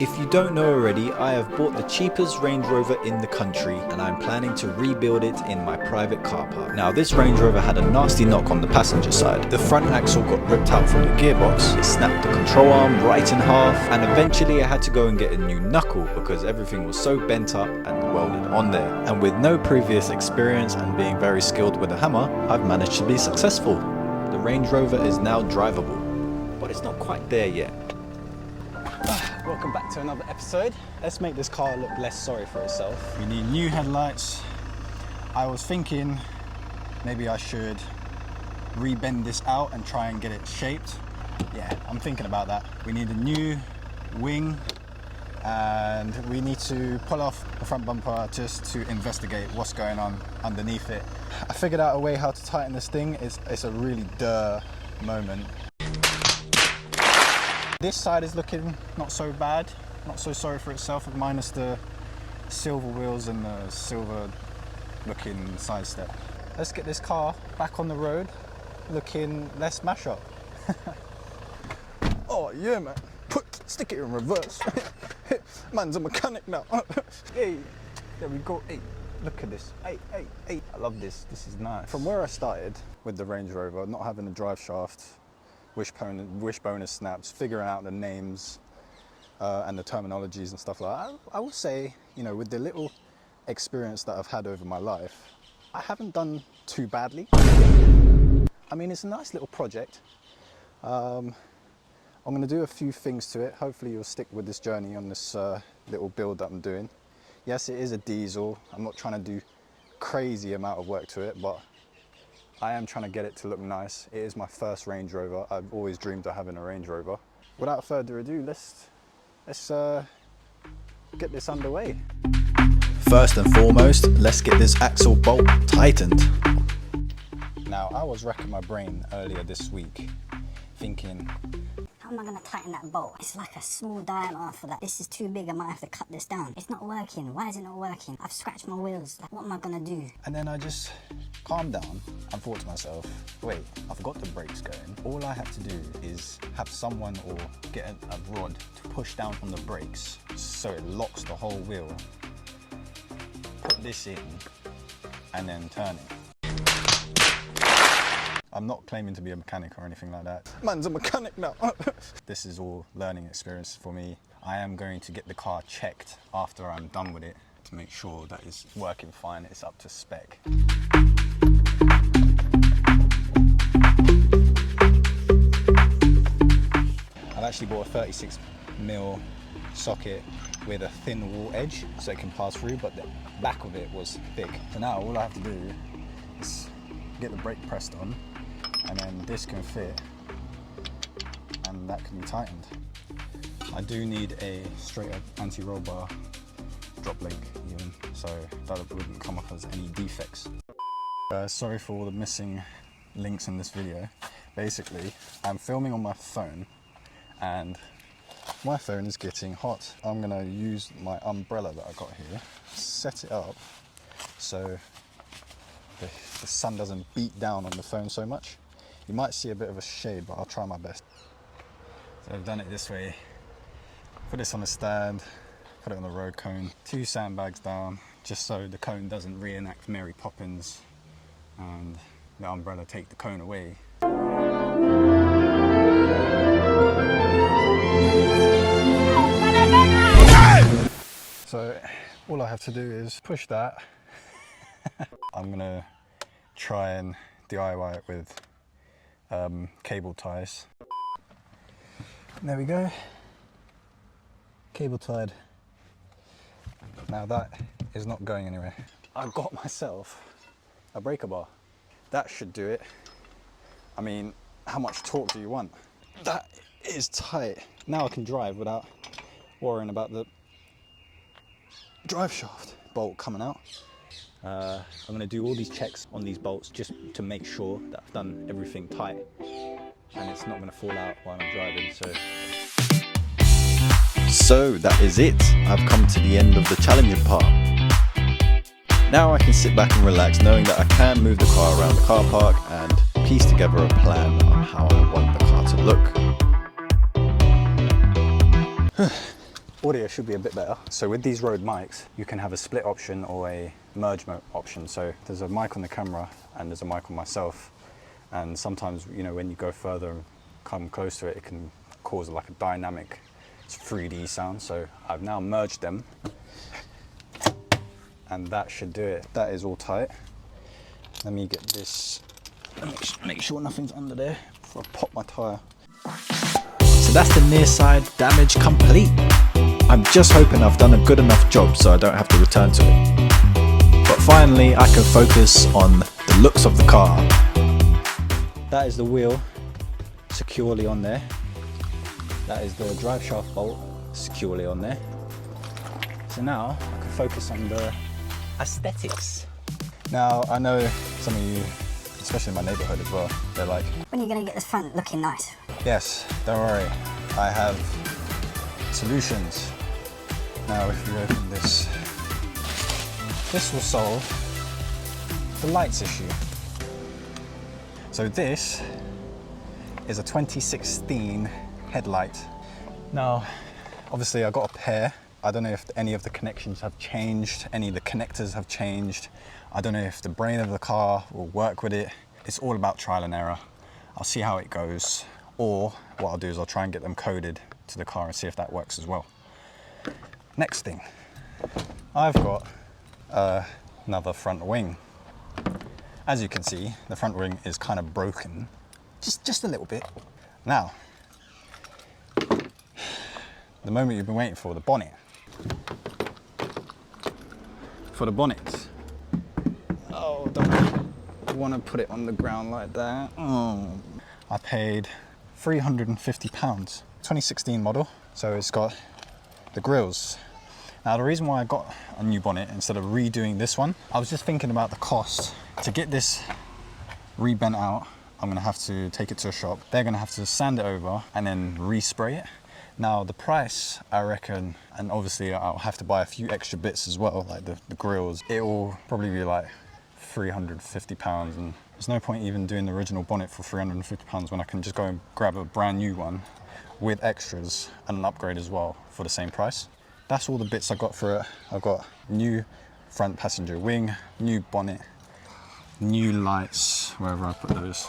If you don't know already, I have bought the cheapest Range Rover in the country and I'm planning to rebuild it in my private car park. Now this Range Rover had a nasty knock on the passenger side. The front axle got ripped out from the gearbox, it snapped the control arm right in half, and eventually I had to go and get a new knuckle because everything was so bent up and welded on there. And with no previous experience and being very skilled with a hammer, I've managed to be successful. The Range Rover is now drivable, but it's not quite there yet. Welcome back to another episode. Let's make this car look less sorry for itself. We need new headlights. I was thinking maybe I should rebend this out and try and get it shaped. Yeah, I'm thinking about that. We need a new wing and we need to pull off the front bumper just to investigate what's going on underneath it. I figured out a way how to tighten this thing. It's a really moment. This side is looking not so bad, not so sorry for itself, minus the silver wheels and the silver looking side step. Let's get this car back on the road looking less mash up. Oh yeah man, stick it in reverse. Man's a mechanic now. Hey, there we go. Hey, look at this. Hey, I love this, this is nice. From where I started with the Range Rover, not having a drive shaft, wishbone snaps, figuring out the names and the terminologies and stuff like that. I would say, you know, with the little experience that I've had over my life, I haven't done too badly. I mean, it's a nice little project. I'm going to do a few things to it. Hopefully you'll stick with this journey on this little build that I'm doing. Yes, it is a diesel. I'm not trying to do crazy amount of work to it, but I am trying to get it to look nice. It is my first Range Rover. I've always dreamed of having a Range Rover. Without further ado, let's get this underway. First and foremost, let's get this axle bolt tightened. Now, I was racking my brain earlier this week, thinking, how am I going to tighten that bolt? It's like a small diameter for that. This is too big, I might have to cut this down. It's not working. Why is it not working? I've scratched my wheels. Like, what am I going to do? And then I just calmed down and thought to myself, wait, I've got the brakes going. All I have to do is have someone or get a rod to push down on the brakes so it locks the whole wheel. Put this in and then turn it. I'm not claiming to be a mechanic or anything like that. Man's a mechanic now. This is all learning experience for me. I am going to get the car checked after I'm done with it to make sure that it's working fine, it's up to spec. I've actually bought a 36mm socket with a thin wall edge so it can pass through, but the back of it was thick. So now all I have to do is get the brake pressed on, and then this can fit and that can be tightened. I do need a straight up anti-roll bar drop link even, so that wouldn't come up as any defects. Sorry for all the missing links in this video. Basically, I'm filming on my phone and my phone is getting hot. I'm gonna use my umbrella that I got here, set it up so the sun doesn't beat down on the phone so much. You might see a bit of a shade, but I'll try my best. So I've done it this way. Put this on a stand, put it on the road cone, 2 sandbags down, just so the cone doesn't reenact Mary Poppins and the umbrella take the cone away. So all I have to do is push that. I'm gonna try and DIY it with cable ties. There we go, cable tied. Now that is not going anywhere. I got myself a breaker bar. That should do it. I mean, how much torque do you want? That is tight. Now I can drive without worrying about the drive shaft bolt coming out. I'm going to do all these checks on these bolts just to make sure that I've done everything tight and it's not going to fall out while I'm driving. So that is it. I've come to the end of the challenging part. Now I can sit back and relax knowing that I can move the car around the car park and piece together a plan on how I want the car to look. audio should be a bit better. So with these Rode mics, you can have a split option or a merge mode option. So there's a mic on the camera and there's a mic on myself. And sometimes, you know, when you go further and come close to it, it can cause like a dynamic 3D sound. So I've now merged them and that should do it. That is all tight. Let me get this, make sure nothing's under there before I pop my tire. So that's the near side damage complete. I'm just hoping I've done a good enough job so I don't have to return to it. But finally I can focus on the looks of the car. That is the wheel securely on there. That is the drive shaft bolt securely on there. So now I can focus on the aesthetics. Now I know some of you, especially in my neighborhood as well, they're like, when are you going to get this front looking nice? yes, don't worry, I have solutions. Now if you open this, this will solve the lights issue. So this is a 2016 headlight. Now, obviously I got a pair. I don't know if any of the connections have changed, any of the connectors have changed. I don't know if the brain of the car will work with it. It's all about trial and error. I'll see how it goes, or what I'll do is I'll try and get them coded to the car and see if that works as well. Next thing, I've got another front wing. As you can see, the front wing is kind of broken, just a little bit. Now, the moment you've been waiting for, the bonnet. For the bonnet. Oh, don't want to put it on the ground like that. Oh. I paid £350, 2016 model. So it's got the grills. Now the reason why I got a new bonnet instead of redoing this one, I was just thinking about the cost. To get this rebent out, I'm gonna have to take it to a shop. They're gonna have to sand it over and then respray it. Now the price, I reckon, and obviously I'll have to buy a few extra bits as well, like the grills. It will probably be like £350, and there's no point even doing the original bonnet for £350 when I can just go and grab a brand new one with extras and an upgrade as well for the same price. That's all the bits I got for it. I've got new front passenger wing, new bonnet, new lights, wherever I put those.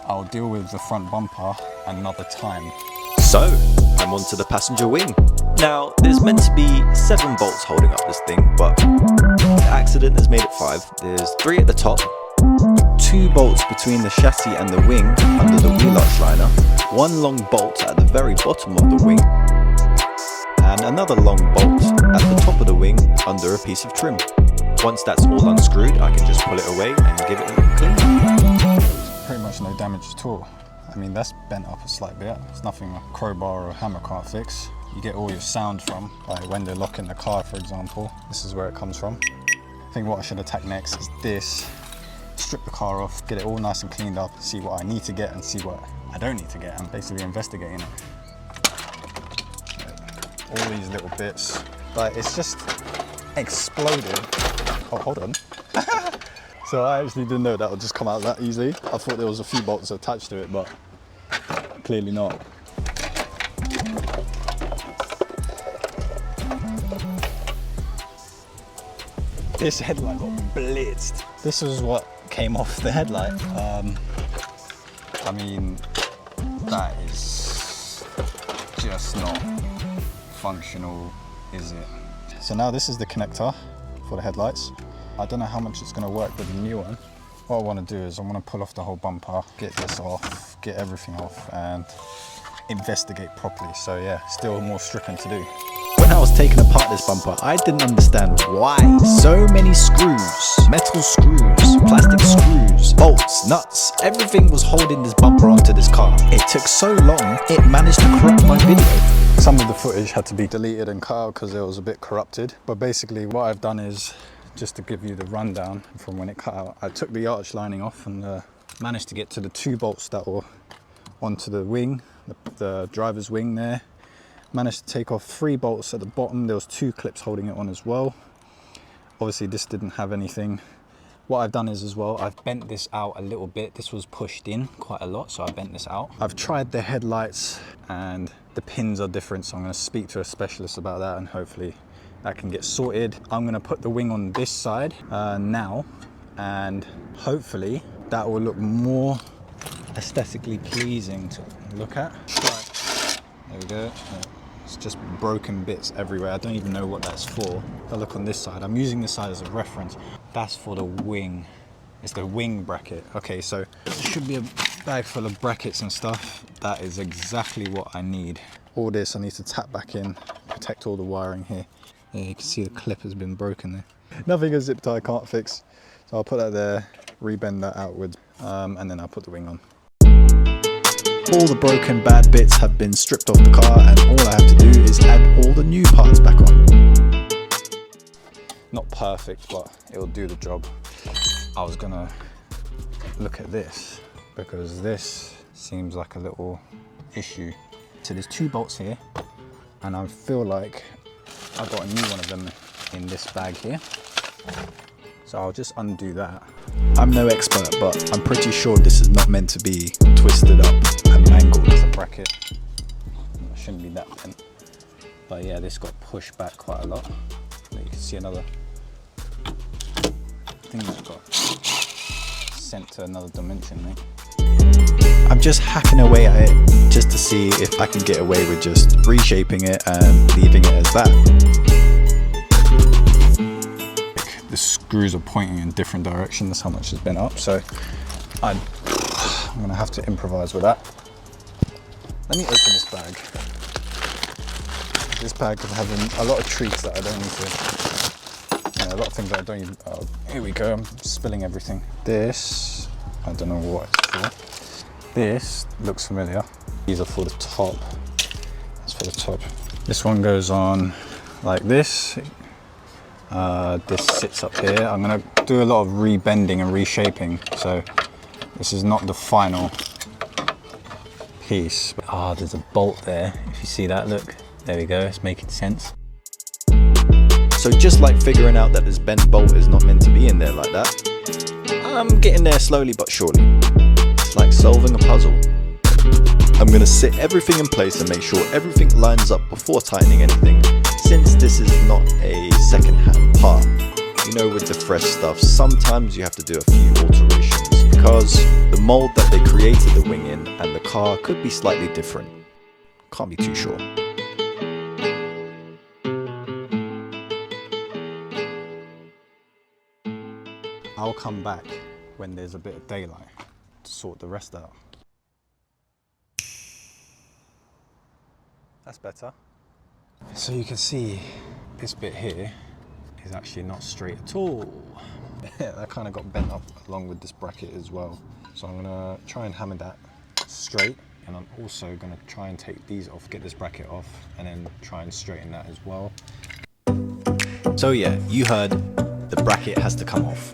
I'll deal with the front bumper another time. So, I'm onto the passenger wing. Now, there's meant to be 7 bolts holding up this thing, but the accident has made it 5. There's 3 at the top, 2 bolts between the chassis and the wing under the wheel arch liner, 1 long bolt at the very bottom of the wing, and another long bolt at the top of the wing under a piece of trim. Once that's all unscrewed, I can just pull it away and give it a look clean. Pretty much no damage at all. I mean, that's bent up a slight bit. It's nothing a crowbar or a hammer can't fix. You get all your sound from, like when they're locking the car, for example. This is where it comes from. I think what I should attack next is this. Strip the car off, get it all nice and cleaned up, see what I need to get and see what I don't need to get. I'm basically investigating it. All these little bits. Like, it's just exploded. Oh, hold on. So I actually didn't know that would just come out that easily. I thought there was a few bolts attached to it, but clearly not. This headlight got blitzed. This is what came off the headlight. I mean, that is just not functional, is it? So now this is the connector for the headlights. I don't know how much it's going to work with the new one. What I want to do is I want to pull off the whole bumper, get this off, get everything off, and investigate properly. So yeah, still more stripping to do. When I was taking apart this bumper, I didn't understand why so many screws, metal screws, plastic screws, bolts, nuts, everything was holding this bumper onto this car. It took so long, it managed to corrupt my video. Some of the footage had to be deleted and cut out because it was a bit corrupted. But basically what I've done is, just to give you the rundown from when it cut out, I took the arch lining off and managed to get to the 2 bolts that were onto the wing, the driver's wing there. Managed to take off 3 bolts at the bottom. There was 2 clips holding it on as well. Obviously this didn't have anything. What I've done is as well, I've bent this out a little bit. This was pushed in quite a lot, so I bent this out. I've tried the headlights and the pins are different, so I'm going to speak to a specialist about that, and hopefully that can get sorted. I'm going to put the wing on this side now, and hopefully that will look more aesthetically pleasing to look at. Right. There we go. It's just broken bits everywhere. I don't even know what that's for. If I look on this side, I'm using this side as a reference. That's for the wing. It's the wing bracket. Okay, so there should be a bag full of brackets and stuff. That is exactly what I need. All this I need to tap back in, protect all the wiring here. Yeah, you can see the clip has been broken there. Nothing a zip tie can't fix. So I'll put that there, rebend that outwards, and then I'll put the wing on. All the broken bad bits have been stripped off the car, and all I have to do is add all the new parts back on. Not perfect, but it'll do the job. I was gonna look at this because this seems like a little issue. So there's 2 bolts here, and I feel like I got a new one of them in this bag here. So I'll just undo that. I'm no expert, but I'm pretty sure this is not meant to be twisted up and mangled. It's a bracket. It shouldn't be that bent. But yeah, this got pushed back quite a lot. You can see another thing that got sent to another dimension, mate. I'm just hacking away at it just to see if I can get away with just reshaping it and leaving it as that. The screws are pointing in different directions. That's how much has been up. So I'm gonna have to improvise with that. Let me open this bag. This bag is having a lot of treats that I don't need to. A lot of things that I don't even. Oh, here we go. I'm spilling everything. This, I don't know what it's for. This looks familiar. These are for the top. That's for the top. This one goes on like this. This sits up here. I'm gonna do a lot of rebending and reshaping, so this is not the final piece. Ah, there's a bolt there. If you see that, look, there we go. It's making sense. So just like figuring out that this bent bolt is not meant to be in there like that, I'm getting there slowly but surely. It's like solving a puzzle. I'm gonna sit everything in place and make sure everything lines up before tightening anything, since this is not a second-hand part. You know, with the fresh stuff, sometimes you have to do a few alterations because the mold that they created the wing in and the car could be slightly different. Can't be too sure. I'll come back when there's a bit of daylight to sort the rest out. That's better. So you can see this bit here is actually not straight at all. That kind of got bent up along with this bracket as well. So I'm gonna try and hammer that straight, and I'm also gonna try and take these off, get this bracket off, and then try and straighten that as well. So yeah, you heard, the bracket has to come off.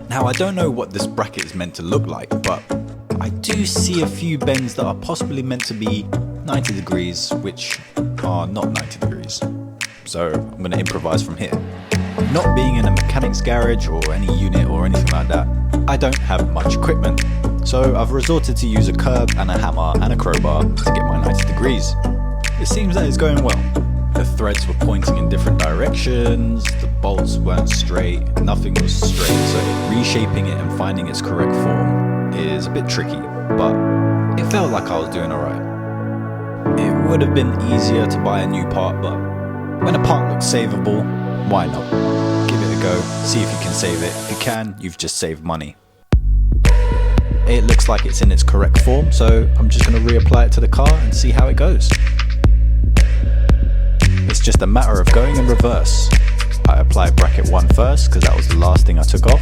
Now I don't know what this bracket is meant to look like, but I do see a few bends that are possibly meant to be 90 degrees, which are not 90 degrees. So I'm going to improvise from here. Not being in a mechanic's garage or any unit or anything like that, I don't have much equipment. So I've resorted to use a curb and a hammer and a crowbar to get my 90 degrees. It seems that it's going well. The threads were pointing in different directions, the bolts weren't straight, nothing was straight, so reshaping it and finding its correct form is a bit tricky, but it felt like I was doing alright. It would have been easier to buy a new part, but when a part looks savable, why not? Give it a go, see if you can save it. If you can, you've just saved money. It looks like it's in its correct form, so I'm just going to reapply it to the car and see how it goes. It's just a matter of going in reverse. I applied bracket 1 first because that was the last thing I took off.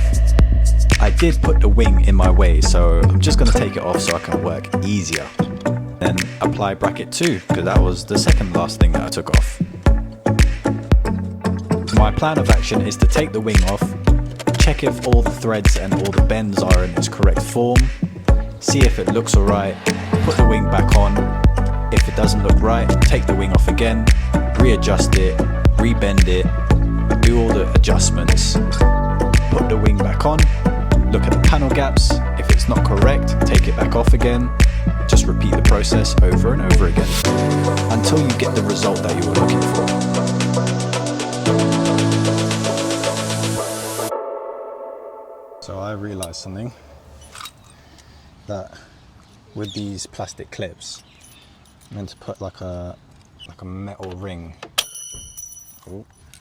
I did put the wing in my way, so I'm just going to take it off so I can work easier. Then apply bracket 2 because that was the second last thing that I took off. My plan of action is to take the wing off, check if all the threads and all the bends are in its correct form, see if it looks alright, put the wing back on. If it doesn't look right, take the wing off again, readjust it, rebend it, do all the adjustments, put the wing back on, look at the panel gaps. If it's not correct, take it back off again, Just repeat the process over and over again until you get the result that you were looking for. So I realized something, that with these plastic clips, I'm meant to put like a metal ring,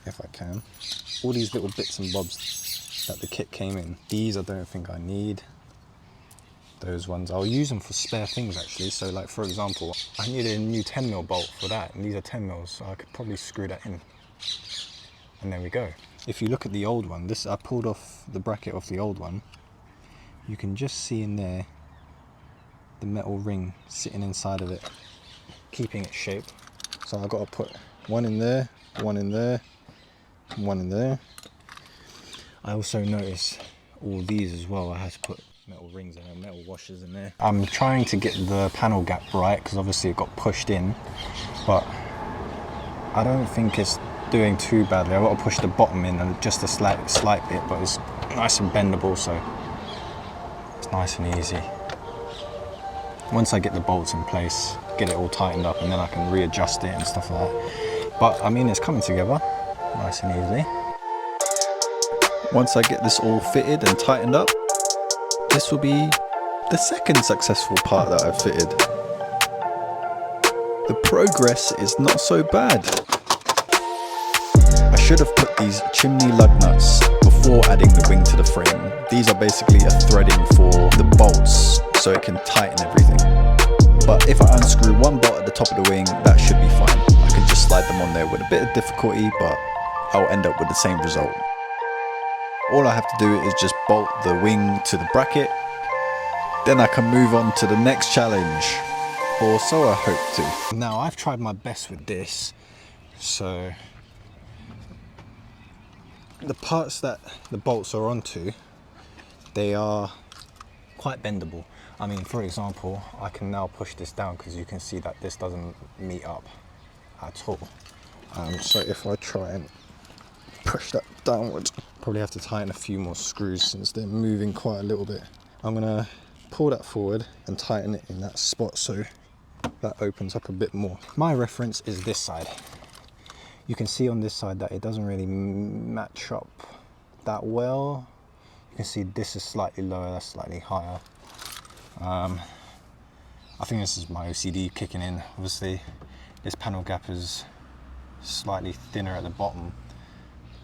if I can. All these little bits and bobs that the kit came in, these I don't think I need. Those ones, I'll use them for spare things actually. So like for example, I needed a new 10mm bolt for that, and these are 10mm, so I could probably screw that in. And there we go. If you look at the old one, I pulled off the bracket off the old one. You can just see in there the metal ring sitting inside of it, keeping it shaped. So I've got to put one in there, one in there, one in there. I also noticed all these as well. I had to put metal rings in there, metal washers in there. I'm trying to get the panel gap right because obviously it got pushed in, but I don't think it's doing too badly. I've got to push the bottom in and just a slight bit, but it's nice and bendable, so it's nice and easy. Once I get the bolts in place, get it all tightened up, and then I can readjust it and stuff like that. But I mean, it's coming together nice and easily. Once I get this all fitted and tightened up, this will be the second successful part that I've fitted. The progress is not so bad. I should have put these chimney lug nuts before adding the wing to the frame. These are basically a threading for the bolts so it can tighten everything. But if I unscrew one bolt at the top of the wing, that should be fine. I can just slide them on there with a bit of difficulty, but I'll end up with the same result. All I have to do is just bolt the wing to the bracket, then I can move on to the next challenge, or so I hope to. Now I've tried my best with this, so the parts that the bolts are onto, they are quite bendable. I mean, for example, I can now push this down because you can see that this doesn't meet up at all. So if I try and push that downwards, probably have to tighten a few more screws since they're moving quite a little bit. I'm gonna pull that forward and tighten it in that spot so that opens up a bit more. My reference is this side. You can see on this side that it doesn't really match up that well. You can see this is slightly lower, that's slightly higher. I think this is my OCD kicking in. Obviously, this panel gap is slightly thinner at the bottom,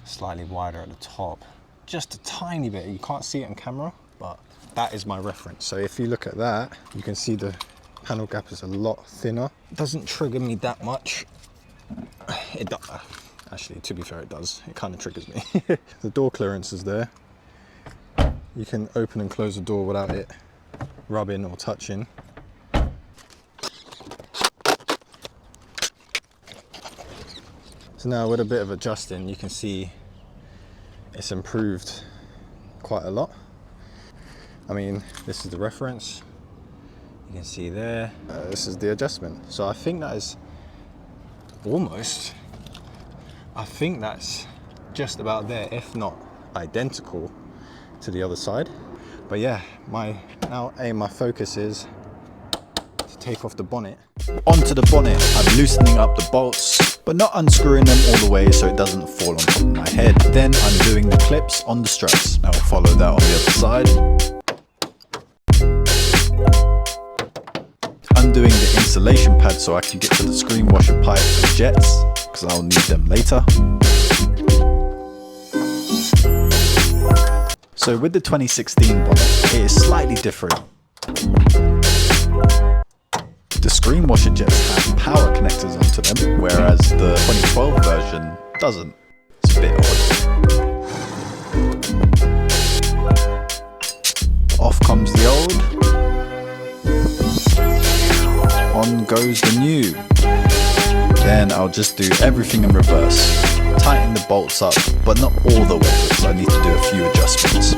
slightly wider at the top. Just a tiny bit. You can't see it on camera, but that is my reference. So if you look at that, you can see the panel gap is a lot thinner. It doesn't trigger me that much. It does. Actually, to be fair, it does. It kind of triggers me. The door clearance is there. You can open and close the door without it rubbing or touching. So now with a bit of adjusting, you can see it's improved quite a lot. I mean, this is the reference. You can see there. This is the adjustment. So I think that is almost, I think that's just about there, if not identical to the other side. But yeah, my focus is to take off the bonnet. Onto the bonnet, I'm loosening up the bolts, but not unscrewing them all the way so it doesn't fall on top of my head. Then undoing the clips on the struts. I'll follow that on the other side. Undoing the insulation pad so I can get to the screen washer pipe and jets, because I'll need them later. So with the 2016 bonnet, it is slightly different. The screen washer jets have power connectors onto them, whereas the 2012 version doesn't. It's a bit odd. Off comes the old, on goes the new. Then I'll just do everything in reverse. Tighten the bolts up, but not all the way because I need to do a few adjustments.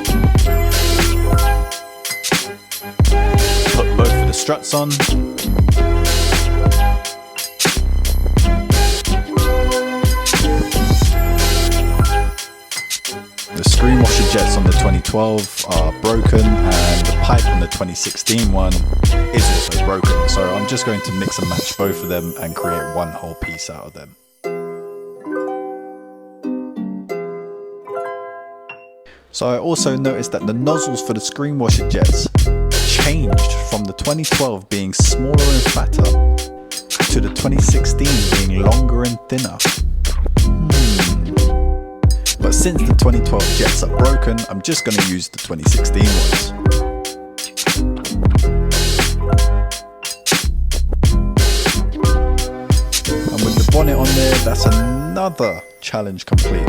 Put both of the struts on. The screen washer jets on the 2012 are broken, and the pipe on the 2016 one is also broken. So I'm just going to mix and match both of them and create one whole piece out of them. So I also noticed that the nozzles for the screen washer jets changed from the 2012 being smaller and fatter to the 2016 being longer and thinner. But since the 2012 jets are broken, I'm just going to use the 2016 ones. And with the bonnet on there, that's another challenge complete.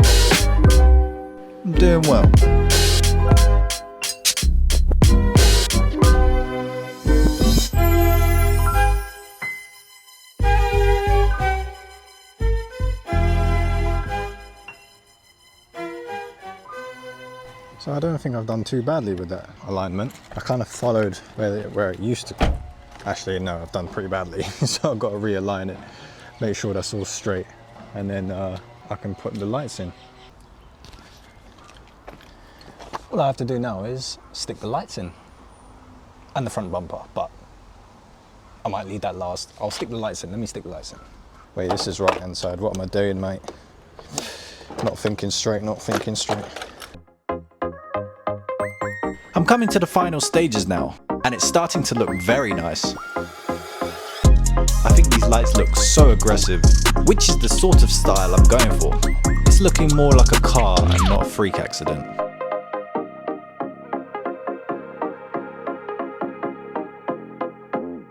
I'm doing well. So I don't think I've done too badly with that alignment. I kind of followed where it used to go. Actually, no, I've done pretty badly. So I've got to realign it, make sure that's all straight, and then I can put the lights in. All I have to do now is stick the lights in and the front bumper, but I might leave that last. I'll stick the lights in. Let me stick the lights in. Wait, this is right hand side. What am I doing, mate? Not thinking straight, not thinking straight. I'm coming to the final stages now, and it's starting to look very nice. I think these lights look so aggressive, which is the sort of style I'm going for. It's looking more like a car and not a freak accident.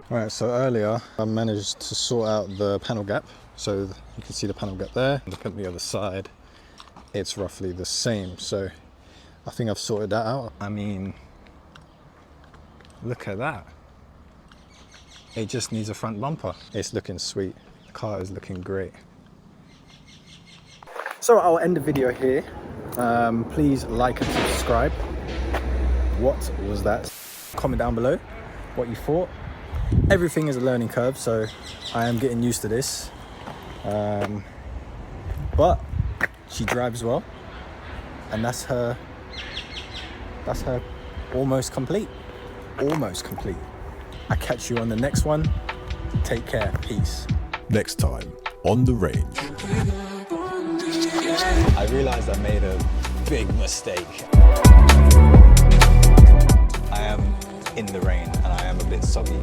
Right, so earlier I managed to sort out the panel gap. So you can see the panel gap there. Look at the other side, it's roughly the same. So I think I've sorted that out. I mean, look at that. It just needs a front bumper. It's looking sweet. The car is looking great. So I'll end the video here. Please like and subscribe. What was that? Comment down below what you thought. Everything is a learning curve, so I am getting used to this. But she drives well, and that's her almost complete. Almost complete. I catch you on the next one. Take care. Peace. Next time on The Range. I realized I made a big mistake. I am in the rain and I am a bit soggy.